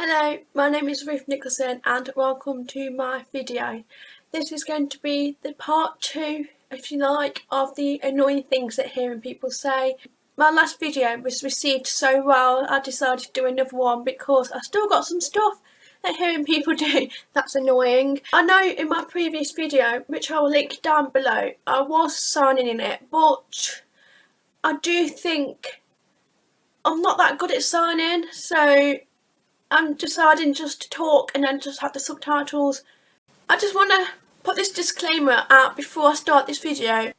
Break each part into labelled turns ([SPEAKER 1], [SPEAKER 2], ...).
[SPEAKER 1] Hello, my name is Ruth Nicholson and welcome to my video. This is going to be the part 2, if you like, of the annoying things that hearing people say. My last video was received so well I decided to do another one because I still got some stuff that hearing people do that's annoying. I know in my previous video, which I will link down below, I was signing in it, but I do think I'm not that good at signing, so I'm deciding just to talk and then just have the subtitles. I just want to put this disclaimer out before I start this video.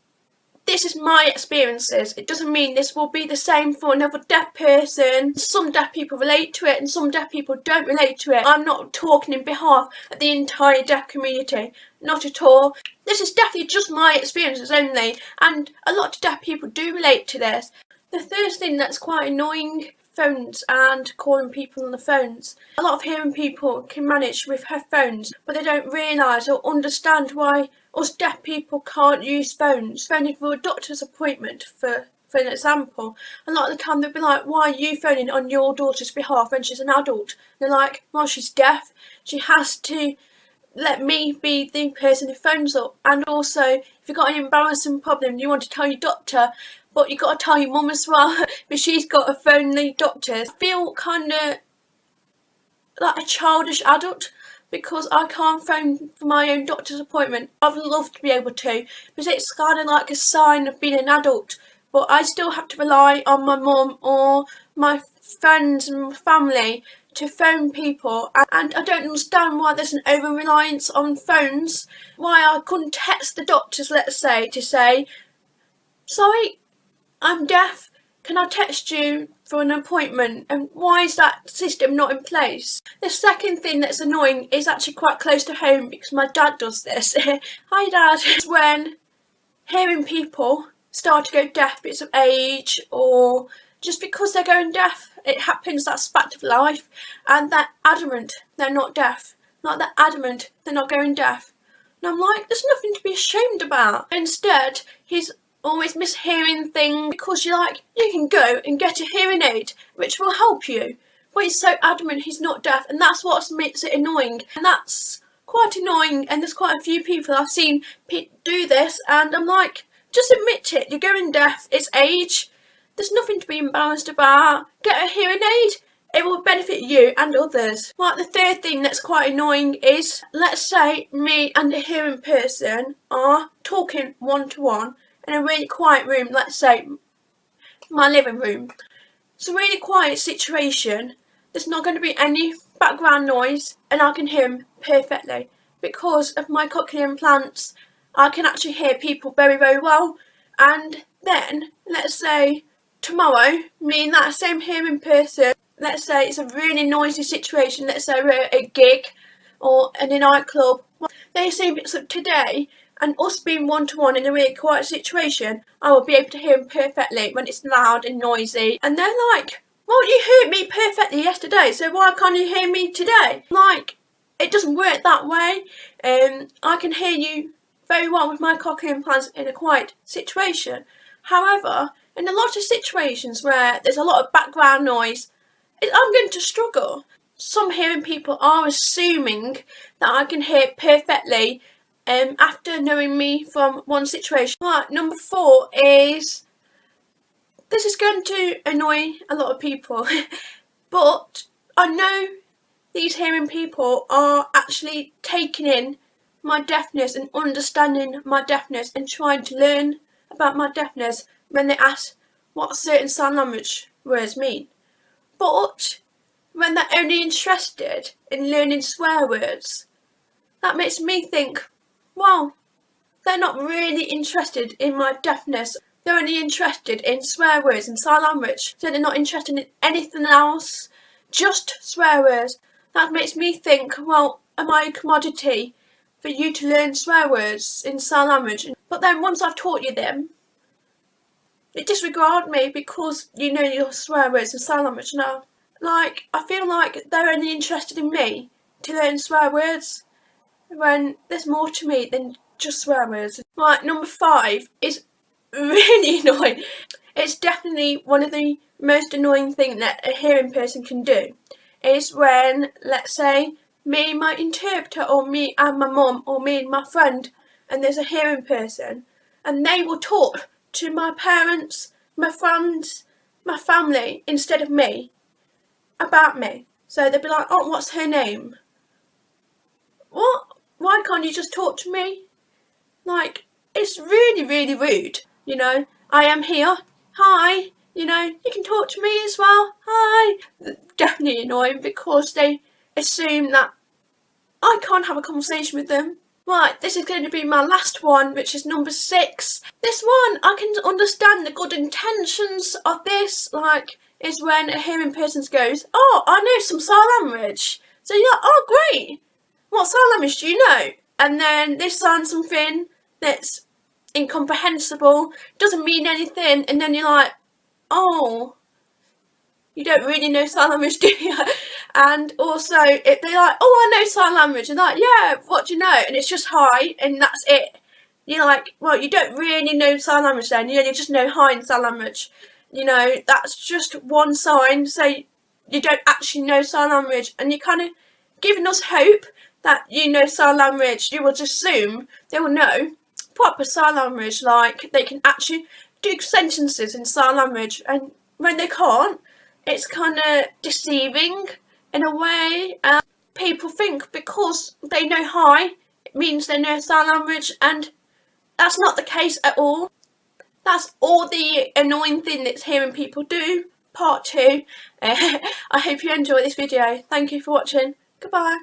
[SPEAKER 1] This is my experiences. It doesn't mean this will be the same for another deaf person. Some deaf people relate to it and some deaf people don't relate to it. I'm not talking in behalf of the entire deaf community. Not at all. This is definitely just my experiences only, and a lot of deaf people do relate to this. The third thing that's quite annoying, phones and calling people on the phones. A lot of hearing people can manage with headphones, but they don't realise or understand why us deaf people can't use phones. Phoning for a doctor's appointment, for an example, a lot of the time they'll be like, why are you phoning on your daughter's behalf when she's an adult? And they're like, well, she's deaf. She has to let me be the person who phones up. And also, if you've got an embarrassing problem, you want to tell your doctor, but you've got to tell your mum as well, but she's got to phone the doctors. I feel kind of like a childish adult because I can't phone for my own doctor's appointment. I'd love to be able to, because it's kind of like a sign of being an adult, but I still have to rely on my mum or my friends and family to phone people, and I don't understand why there's an over-reliance on phones, why I couldn't text the doctors, let's say, to say, sorry, I'm deaf, can I text you for an appointment? And why is that system not in place? The second thing that's annoying is actually quite close to home because my dad does this. Hi Dad. It's when hearing people start to go deaf because of age or just because they're going deaf. It happens, that's fact of life, and they're adamant they're not deaf. Like they're adamant they're not going deaf. And I'm like, there's nothing to be ashamed about. Instead, he's always mishearing things because you're like, you can go and get a hearing aid which will help you, but he's so adamant he's not deaf, and that's what makes it annoying. And that's quite annoying, and there's quite a few people I've seen do this, and I'm like, just admit it, you're going deaf, it's age, there's nothing to be embarrassed about. Get a hearing aid, it will benefit you and others. Like the third thing that's quite annoying is, let's say me and a hearing person are talking one-to-one in a really quiet room, let's say my living room. It's a really quiet situation, there's not going to be any background noise, and I can hear him perfectly. Because of my cochlear implants, I can actually hear people very, very well. And then, let's say tomorrow, me and that same hearing person, let's say it's a really noisy situation, let's say we're at a gig or in a nightclub, they say it's up today, and us being one-to-one in a really quiet situation, I will be able to hear him perfectly when it's loud and noisy. And they're like, well, you heard me perfectly yesterday, so why can't you hear me today? Like, it doesn't work that way. I can hear you very well with my cochlear implants in a quiet situation. However, in a lot of situations where there's a lot of background noise, I'm going to struggle. Some hearing people are assuming that I can hear perfectly after knowing me from one situation. Right, number 4 is, this is going to annoy a lot of people, but I know these hearing people are actually taking in my deafness and understanding my deafness and trying to learn about my deafness when they ask what certain sign language words mean. But when they're only interested in learning swear words, that makes me think, well, they're not really interested in my deafness. They're only interested in swear words and sign language, so they're not interested in anything else, just swear words. That makes me think, well, am I a commodity for you to learn swear words in sign language? But then once I've taught you them, you disregard me because you know your swear words and sign language now. Like, I feel like they're only interested in me to learn swear words, when there's more to me than just swear words. Right, number 5 is really annoying. It's definitely one of the most annoying things that a hearing person can do. is when, let's say, me and my interpreter, or me and my mum, or me and my friend, and there's a hearing person, and they will talk to my parents, my friends, my family, instead of me, about me. So they'll be like, oh, what's her name? What? Why can't you just talk to me? Like, it's really, really rude, you know. I am here. Hi. You know, you can talk to me as well. Hi. Definitely annoying because they assume that I can't have a conversation with them. Right, this is going to be my last one, which is number 6. This one, I can understand the good intentions of this, like, is when a hearing person goes, oh, I know some sign language. So you're like, oh, great. What sign language do you know? And then they sign something that's incomprehensible, doesn't mean anything, and then you're like, oh, you don't really know sign language, do you? And also, if they're like, oh, I know sign language, and like, yeah, what do you know? And it's just hi, and that's it. You're like, well, you don't really know sign language then, you just know hi in sign language. You know, that's just one sign, so you don't actually know sign language, and you're kind of giving us hope that you know sign language. You will just assume they will know proper sign language, like they can actually do sentences in sign language, and when they can't, it's kind of deceiving in a way. People think because they know hi, it means they know sign language, and that's not the case at all. That's all the annoying thing that's hearing people do. Part 2. I hope you enjoy this video. Thank you for watching. Goodbye.